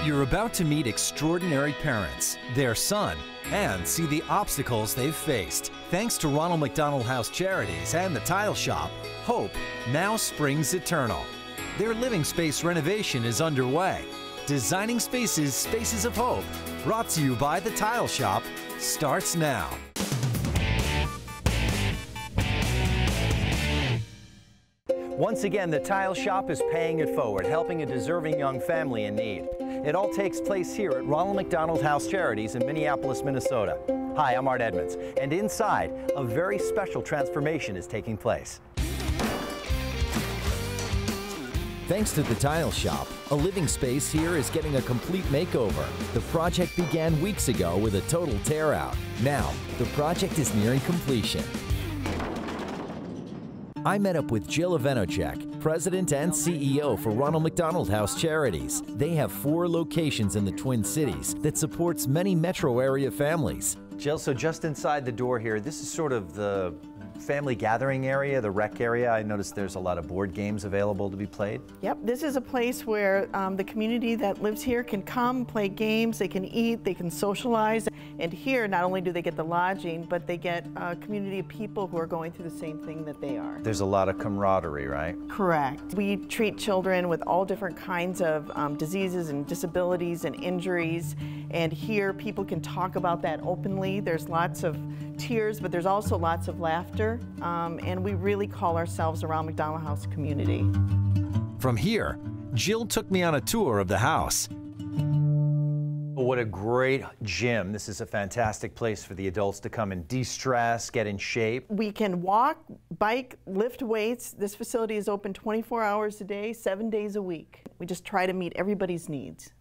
You're about to meet extraordinary parents, their son, and see the obstacles they've faced. Thanks to Ronald McDonald House Charities and the Tile Shop, hope now springs eternal. Their living space renovation is underway. Designing Spaces, Spaces of Hope, brought to you by the Tile Shop, starts now. Once again, the Tile Shop is paying it forward, helping a deserving young family in need. It all takes place here at Ronald McDonald House Charities in Minneapolis, Minnesota. Hi, I'm Art Edmonds, and inside, a very special transformation is taking place. Thanks to the Tile Shop, a living space here is getting a complete makeover. The project began weeks ago with a total tear-out. Now, the project is nearing completion. I met up with Jill Ivanocek, President and CEO for Ronald McDonald House Charities. They have 4 locations in the Twin Cities that supports many metro area families. Jill, so just inside the door here, this is sort of the family gathering area, the rec area. I noticed there's a lot of board games available to be played. Yep, this is a place where the community that lives here can come, play games, they can eat, they can socialize. And here, not only do they get the lodging, but they get a community of people who are going through the same thing that they are. There's a lot of camaraderie, right? Correct. We treat children with all different kinds of diseases and disabilities and injuries. And here, people can talk about that openly. There's lots of tears, but there's also lots of laughter. And we really call ourselves a Ronald McDonald House community. From here, Jill took me on a tour of the house. What a great gym. This is a fantastic place for the adults to come and de-stress, get in shape. We can walk, bike, lift weights. This facility is open 24 hours a day, 7 days a week. We just try to meet everybody's needs.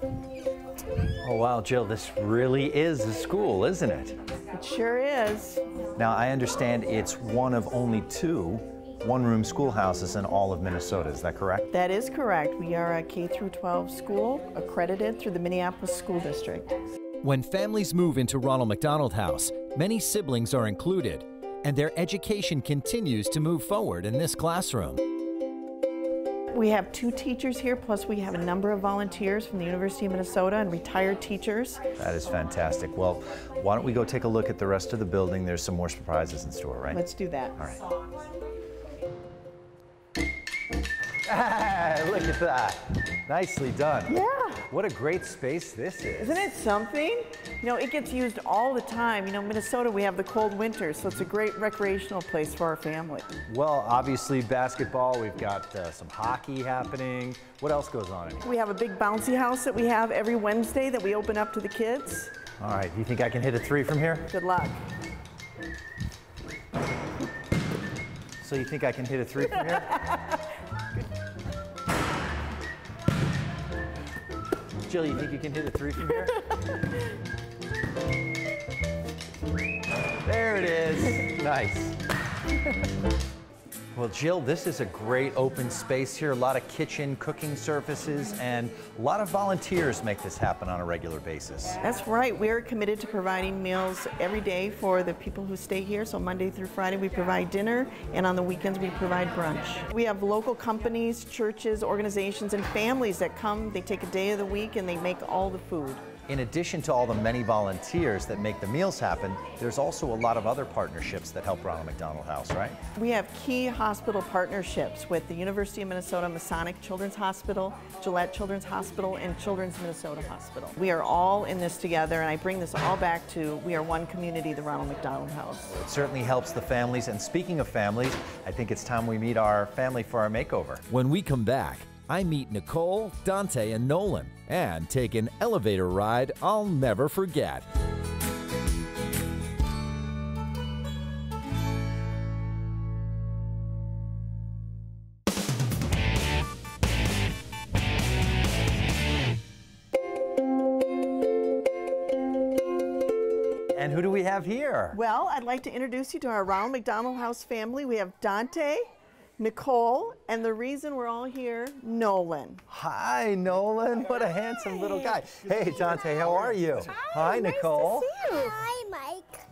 Oh wow, Jill, this really is a school, isn't it? It sure is. Now, I understand it's one of only 2 one-room schoolhouses in all of Minnesota. Is that correct? That is correct. We are a K-12 school accredited through the Minneapolis School District. When families move into Ronald McDonald House, many siblings are included, and their education continues to move forward in this classroom. We have 2 teachers here, plus we have a number of volunteers from the University of Minnesota and retired teachers. That is fantastic. Well, why don't we go take a look at the rest of the building? There's some more surprises in store, right? Let's do that. All right. Ah, look at that. Nicely done. Yeah. What a great space this is. Isn't it something? You know, it gets used all the time. You know, Minnesota, we have the cold winters, so it's a great recreational place for our family. Well, obviously basketball, we've got some hockey happening. What else goes on in here? We have a big bouncy house that we have every Wednesday that we open up to the kids. All right, do you think I can hit a 3 from here? Good luck. So you think I can hit a 3 from here? Jill, you think you can hit a 3 from here? There it is. Nice. Well, Jill, this is a great open space here. A lot of kitchen, cooking surfaces, and a lot of volunteers make this happen on a regular basis. That's right. We're committed to providing meals every day for the people who stay here. So Monday through Friday, we provide dinner, and on the weekends, we provide brunch. We have local companies, churches, organizations, and families that come. They take a day of the week, and they make all the food. In addition to all the many volunteers that make the meals happen, there's also a lot of other partnerships that help Ronald McDonald House, right? We have key hospital partnerships with the University of Minnesota Masonic Children's Hospital, Gillette Children's Hospital, and Children's Minnesota Hospital. We are all in this together, and I bring this all back to we are one community, the Ronald McDonald House. It certainly helps the families, and speaking of families, I think it's time we meet our family for our makeover. When we come back, I meet Nicole, Dante, and Nolan, and take an elevator ride I'll never forget. And who do we have here? Well, I'd like to introduce you to our Ronald McDonald House family. We have Dante, Nicole, and the reason we're all here, Nolan. Hi, Nolan. What a handsome little guy. Hey, Dante, how are you? Hi, Nicole. Nice to see you. Hi, Mike.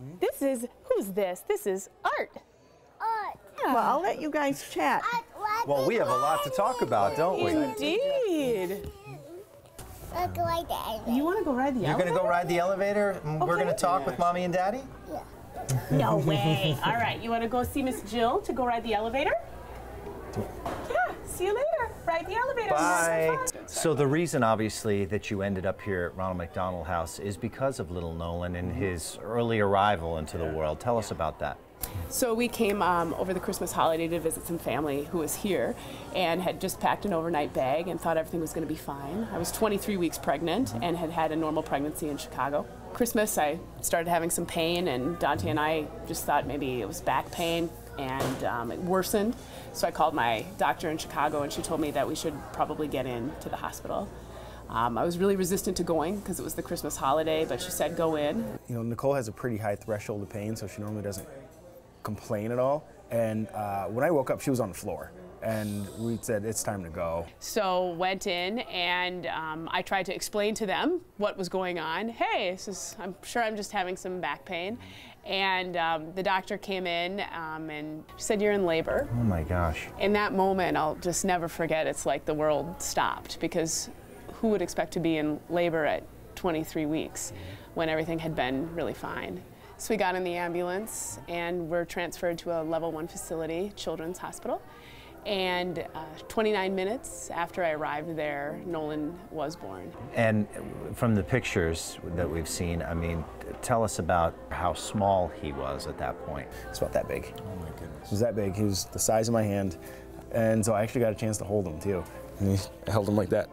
Who's this? This is Art. Art. Yeah. Well, I'll let you guys chat. Well, we have a lot to talk about, don't we? Indeed. I'll go ride the elevator. You want to go ride the You're elevator? going to go ride the elevator, and we're going to talk with Mommy and Daddy? Yeah. No way. All right, you want to go see Miss Jill to go ride the elevator? Yeah, see you later. Ride the elevator. Bye. So the reason, obviously, that you ended up here at Ronald McDonald House is because of little Nolan and his early arrival into the world. Tell us about that. So we came over the Christmas holiday to visit some family who was here and had just packed an overnight bag and thought everything was going to be fine. I was 23 weeks pregnant and had had a normal pregnancy in Chicago. Christmas, I started having some pain, and Dante and I just thought maybe it was back pain, and it worsened. So I called my doctor in Chicago, and she told me that we should probably get into the hospital. I was really resistant to going because it was the Christmas holiday, but she said go in. You know, Nicole has a pretty high threshold of pain, so she normally doesn't complain at all. And when I woke up, she was on the floor, and we said it's time to go. So went in, and I tried to explain to them what was going on. Hey, I'm sure I'm just having some back pain. And the doctor came in and said, you're in labor. Oh my gosh. In that moment, I'll just never forget, it's like the world stopped, because who would expect to be in labor at 23 weeks when everything had been really fine? So we got in the ambulance and were transferred to a level 1 facility, Children's Hospital. And 29 minutes after I arrived there, Nolan was born. And from the pictures that we've seen, I mean, tell us about how small he was at that point. It's about that big. Oh my goodness. He was that big. He was the size of my hand. And so I actually got a chance to hold him too. And I held him like that.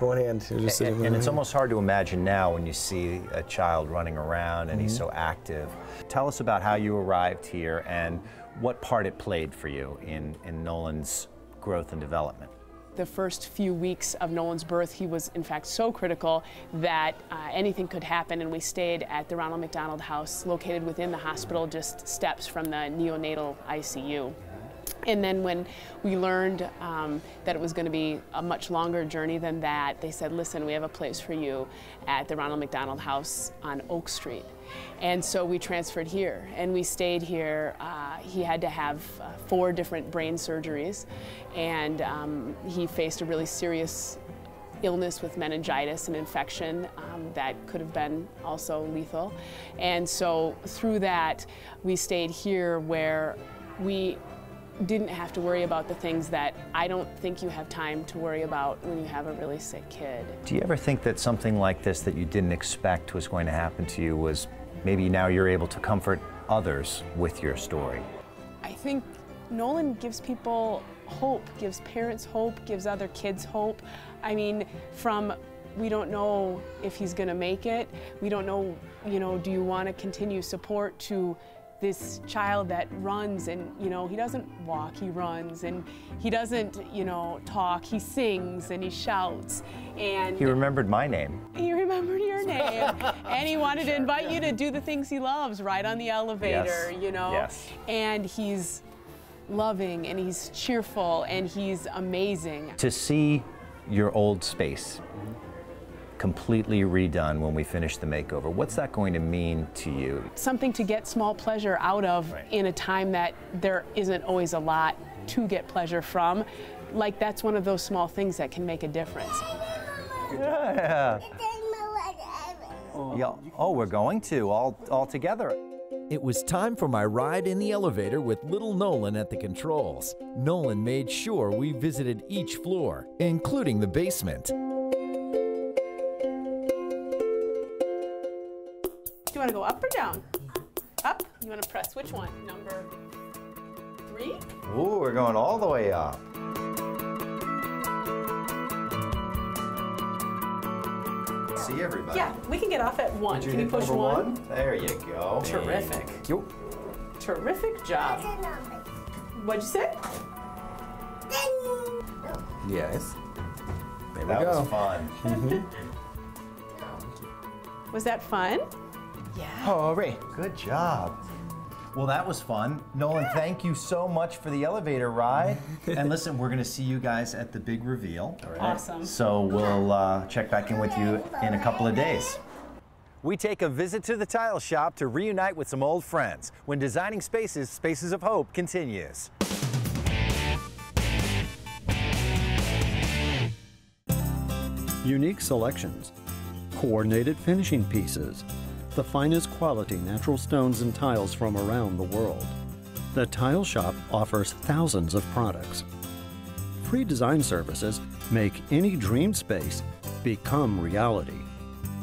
One hand. He was just sitting and it's almost hard to imagine now when you see a child running around and he's so active. Tell us about how you arrived here and what part it played for you in Nolan's growth and development. The first few weeks of Nolan's birth, he was in fact so critical that anything could happen, and we stayed at the Ronald McDonald House, located within the hospital, just steps from the neonatal ICU. And then when we learned that it was going to be a much longer journey than that, they said, listen, we have a place for you at the Ronald McDonald House on Oak Street. And so we transferred here, and we stayed here. He had to have 4 different brain surgeries, and he faced a really serious illness with meningitis, an infection that could have been also lethal. And so through that, we stayed here where we didn't have to worry about the things that I don't think you have time to worry about when you have a really sick kid. Do you ever think that something like this that you didn't expect was going to happen to you was maybe now you're able to comfort others with your story? I think Nolan gives people hope, gives parents hope, gives other kids hope. I mean, from we don't know if he's going to make it, we don't know, you know, do you want to continue support, to this child that runs and, you know, he doesn't walk, he runs, and he doesn't, you know, talk, he sings and he shouts. And he remembered my name. He remembered your name. And he wanted to invite you to do the things he loves, ride on the elevator, you know. Yes. And he's loving and he's cheerful and he's amazing. To see your old space completely redone when we finish the makeover, what's that going to mean to you? Something to get small pleasure out of in a time that there isn't always a lot to get pleasure from. Like, that's one of those small things that can make a difference. Yeah. Yeah. Oh, we're going to, all together. It was time for my ride in the elevator with little Nolan at the controls. Nolan made sure we visited each floor, including the basement. Do you want to go up or down? Up? You want to press which one? Number 3? Ooh, we're going all the way up. See everybody. Yeah, we can get off at 1. Can you push number 1? There you go. Terrific. Yo. Terrific job. What'd you say? Yes. There we That go. was fun. Was that fun? Yeah. Oh, Ray. Good job. Well, that was fun. Nolan, thank you so much for the elevator ride. And listen, we're going to see you guys at the big reveal. Awesome. So we'll check back in with you in a couple of days. We take a visit to the tile shop to reunite with some old friends. When designing spaces, Spaces of Hope continues. unique selections, coordinated finishing pieces, the finest quality natural stones and tiles from around the world. The Tile Shop offers thousands of products. Free design services make any dream space become reality.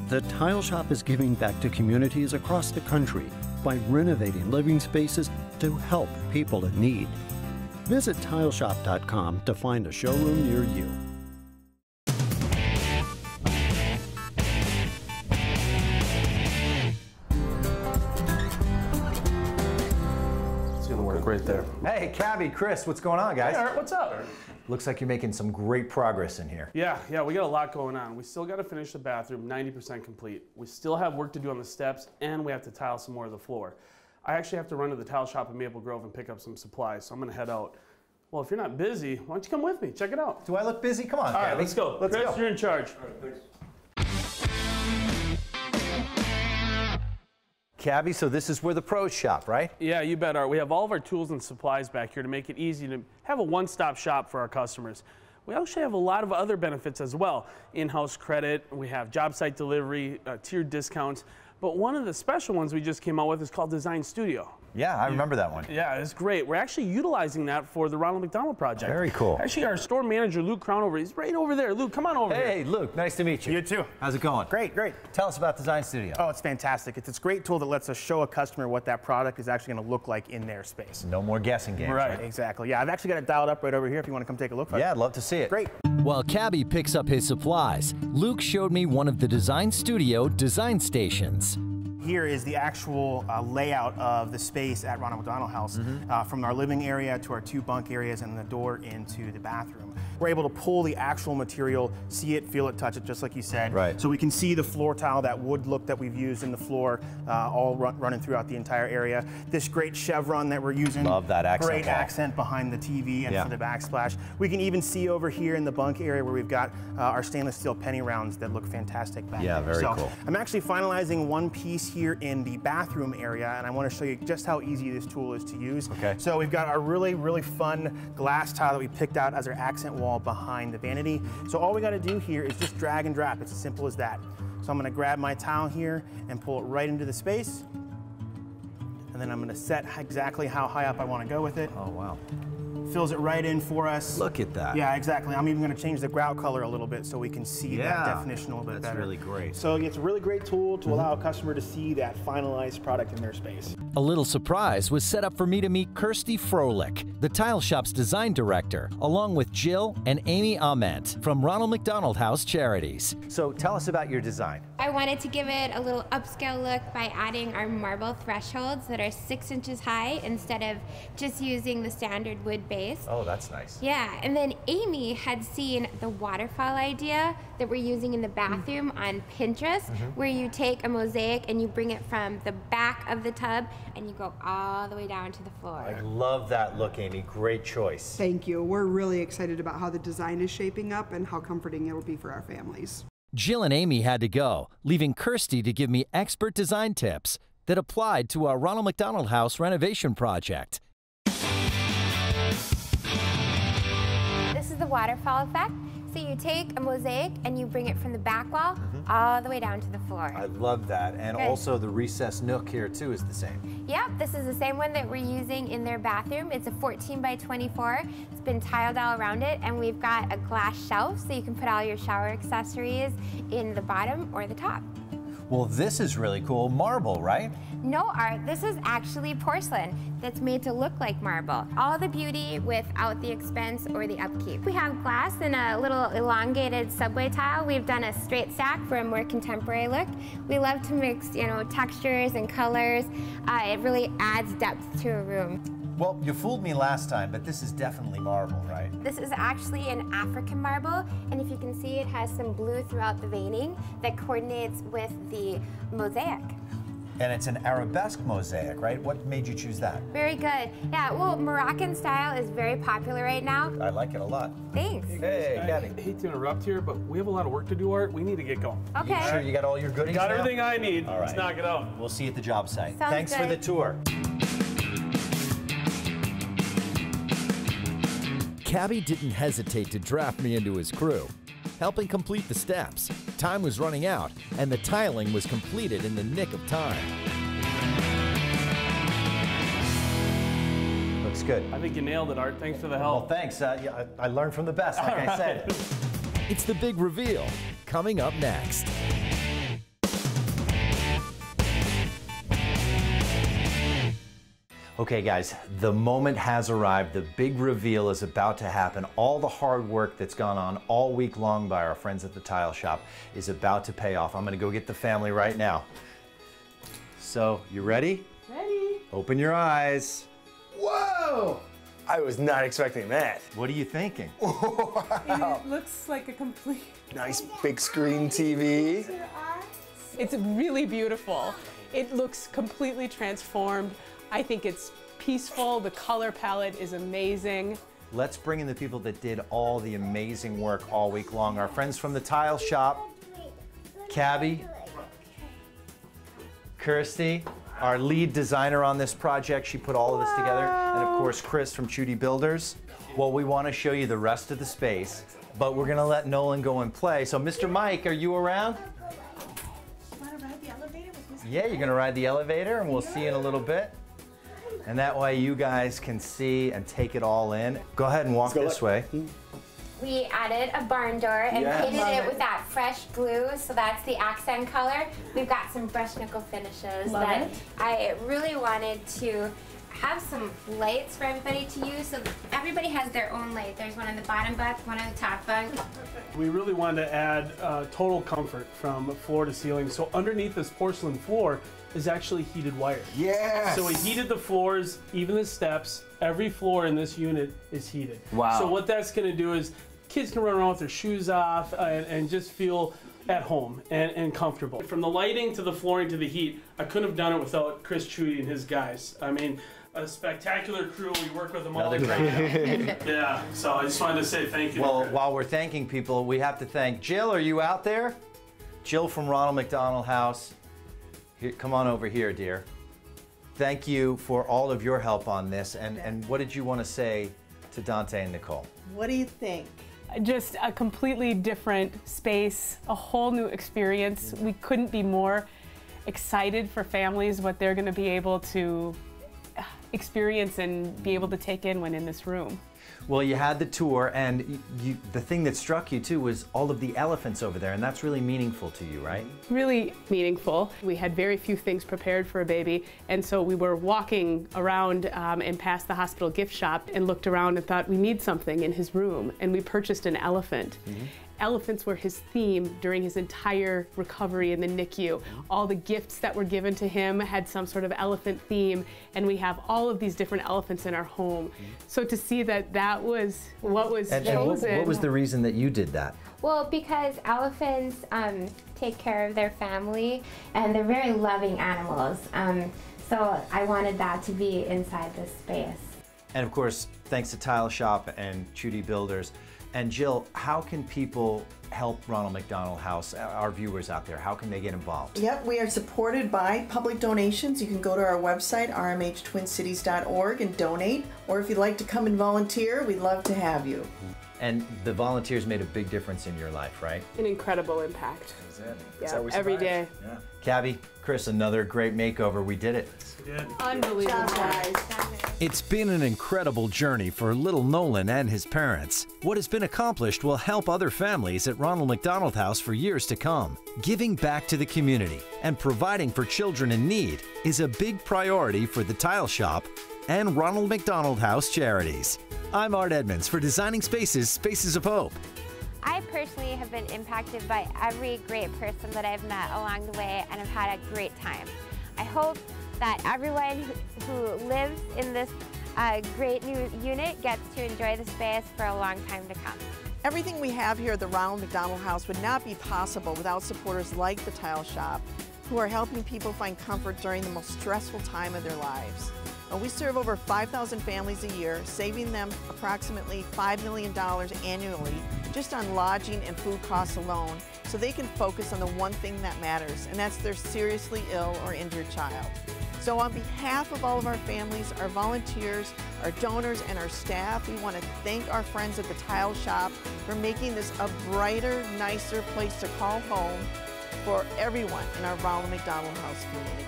The Tile Shop is giving back to communities across the country by renovating living spaces to help people in need. Visit tileshop.com to find a showroom near you. It's gonna work right there. Hey, Cabby, Chris, what's going on, guys? Hey, Art, what's up? Looks like you're making some great progress in here. Yeah, we got a lot going on. We still got to finish the bathroom, 90% complete. We still have work to do on the steps, and we have to tile some more of the floor. I actually have to run to the tile shop in Maple Grove and pick up some supplies, so I'm gonna head out. Well, if you're not busy, why don't you come with me? Check it out. Do I look busy? Come on, All right, Cabby. let's go. Let's Chris, go. you're in charge. All right, thanks. Cabby, so this is where the pros shop, right? Yeah, you bet, Art. We have all of our tools and supplies back here to make it easy to have a one-stop shop for our customers. We actually have a lot of other benefits as well. In-house credit, we have job site delivery, tiered discounts. But one of the special ones we just came out with is called Design Studio. Yeah, I remember that one. Yeah, it's great. We're actually utilizing that for the Ronald McDonald project. Very cool. Actually, our store manager, Luke Crownover, he's right over there. Luke, come on over here. Hey, Luke, nice to meet you. You too. How's it going? Great, great. Tell us about Design Studio. Oh, it's fantastic. It's this great tool that lets us show a customer what that product is actually going to look like in their space. No more guessing games. Right. Exactly. Yeah, I've actually got it dialed up right over here if you want to come take a look. Yeah, I'd love to see it. Great. While Cabby picks up his supplies, Luke showed me one of the Design Studio design stations. Here is the actual layout of the space at Ronald McDonald House, from our living area to our two bunk areas and the door into the bathroom. We're able to pull the actual material, see it, feel it, touch it, just like you said. Right. So we can see the floor tile, that wood look that we've used in the floor, all running throughout the entire area. This great chevron that we're using. Love that accent. Great wall. accent behind the TV and for the backsplash. We can even see over here in the bunk area where we've got our stainless steel penny rounds that look fantastic back there. Very cool. I'm actually finalizing one piece here in the bathroom area, and I want to show you just how easy this tool is to use. Okay. So we've got our really, really fun glass tile that we picked out as our accent wall behind the vanity. So all we got to do here is just drag and drop. It's as simple as that. So I'm going to grab my tile here and pull it right into the space. And then I'm going to set exactly how high up I want to go with it. Oh, wow. Fills it right in for us. Look at that. Yeah, exactly. I'm even going to change the grout color a little bit so we can see that definition a little bit better. That's really great. So it's a really great tool to allow a customer to see that finalized product in their space. A little surprise was set up for me to meet Kirsty Froelich, the Tile Shop's design director, along with Jill and Amy Ament from Ronald McDonald House Charities. So tell us about your design. I wanted to give it a little upscale look by adding our marble thresholds that are 6 inches high instead of just using the standard wood base. Oh, that's nice. Yeah, and then Amy had seen the waterfall idea that we're using in the bathroom on Pinterest, where you take a mosaic and you bring it from the back of the tub and you go all the way down to the floor. I love that look, Amy. Great choice. Thank you. We're really excited about how the design is shaping up and how comforting it will be for our families. Jill and Amy had to go, leaving Kirsty to give me expert design tips that applied to our Ronald McDonald House renovation project. This is the waterfall effect. So you take a mosaic and you bring it from the back wall all the way down to the floor. I love that. And also the recessed nook here too is the same. Yep, this is the same one that we're using in their bathroom. It's a 14 by 24. It's been tiled all around it, and we've got a glass shelf so you can put all your shower accessories in the bottom or the top. Well, this is really cool. Marble, right? No, Art, this is actually porcelain that's made to look like marble. All the beauty without the expense or the upkeep. We have glass and a little elongated subway tile. We've done a straight stack for a more contemporary look. We love to mix, textures and colors. It really adds depth to a room. Well, you fooled me last time, but this is definitely marble, right? This is actually an African marble, and if you can see, it has some blue throughout the veining that coordinates with the mosaic. And it's an arabesque mosaic, right? What made you choose that? Very good. Yeah, well, Moroccan style is very popular right now. I like it a lot. Thanks. Hey, Gabby. I hate to interrupt here, but we have a lot of work to do, Art. We need to get going. Okay. You sure you got all your goodies Got now? everything I need. All right. Let's knock it out. We'll see you at the job site. Sounds Thanks for good. the tour. Cabby didn't hesitate to draft me into his crew. helping complete the steps. Time was running out, and the tiling was completed in the nick of time. Looks good. I think you nailed it, Art. Thanks for the help. Well, thanks. Yeah, I learned from the best, like I said. It's the big reveal, coming up next. Okay guys, the moment has arrived. The big reveal is about to happen. All the hard work that's gone on all week long by our friends at the Tile Shop is about to pay off. I'm gonna go get the family right now. So, you ready? Ready. Open your eyes. Whoa! I was not expecting that. What are you thinking? It looks like a complete... Nice big screen TV. It's really beautiful. It looks completely transformed. I think it's peaceful. The color palette is amazing. Let's bring in the people that did all the amazing work all week long. Our friends from the Tile Shop, Cabby, Kirsty, our lead designer on this project. She put all of this together. And of course, Chris from Chudy Builders. Well, we want to show you the rest of the space, but we're going to let Nolan go and play. So, Mr. Mike, are you around? You want to ride the elevator with Mr. Yeah, you're going to ride the elevator, and we'll see you in a little bit. And that way you guys can see and take it all in. Go ahead and walk this way. We added a barn door and painted it with that fresh blue, so that's the accent color. We've got some brushed nickel finishes that I really wanted to have some lights for everybody to use, so everybody has their own light. There's one on the bottom bunk, one on the top bunk. We really wanted to add total comfort from floor to ceiling. So underneath this porcelain floor is actually heated wire. Yes! So we heated the floors, even the steps. Every floor in this unit is heated. Wow. So what that's going to do is kids can run around with their shoes off and just feel at home and comfortable. From the lighting to the flooring to the heat, I couldn't have done it without Chris Chudy and his guys. I mean, a spectacular crew. We work with them all the time. Yeah, so I just wanted to say thank you. Well, while we're thanking people, we have to thank Jill. Are you out there? Jill from Ronald McDonald House. Here, come on over here, dear. Thank you for all of your help on this. And what did you want to say to Dante and Nicole? What do you think? Just a completely different space, a whole new experience. We couldn't be more excited for families what they're going to be able to experience and be able to take in when in this room. Well, you had the tour, and the thing that struck you too was all of the elephants over there, and that's really meaningful to you, right? Really meaningful. We had very few things prepared for a baby, and so we were walking around and past the hospital gift shop and looked around and thought we need something in his room, and we purchased an elephant. Elephants were his theme during his entire recovery in the NICU. All the gifts that were given to him had some sort of elephant theme, and we have all of these different elephants in our home. So to see that that was what was chosen. And what was the reason that you did that? Well, because elephants take care of their family, and they're very loving animals. So I wanted that to be inside this space. And of course, thanks to Tile Shop and Chudy Builders. And Jill, how can people help Ronald McDonald House, our viewers out there? How can they get involved? Yep, we are supported by public donations. You can go to our website, rmhtwincities.org, and donate. Or if you'd like to come and volunteer, we'd love to have you. And the volunteers made a big difference in your life, right? An incredible impact. That's it. Yeah, how we every survive. day. Yeah. Cabby, Chris, another great makeover. We did it. Unbelievable. It's been an incredible journey for little Nolan and his parents. What has been accomplished will help other families at Ronald McDonald House for years to come. Giving back to the community and providing for children in need is a big priority for the Tile Shop and Ronald McDonald House Charities. I'm Art Edmonds for Designing Spaces, Spaces of Hope. I personally have been impacted by every great person that I've met along the way, and have had a great time. I hope that everyone who lives in this great new unit gets to enjoy the space for a long time to come. Everything we have here at the Ronald McDonald House would not be possible without supporters like the Tile Shop, who are helping people find comfort during the most stressful time of their lives. And we serve over 5,000 families a year, saving them approximately $5 million annually just on lodging and food costs alone, so they can focus on the one thing that matters, and that's their seriously ill or injured child. So on behalf of all of our families, our volunteers, our donors, and our staff, we want to thank our friends at the Tile Shop for making this a brighter, nicer place to call home for everyone in our Ronald McDonald House community.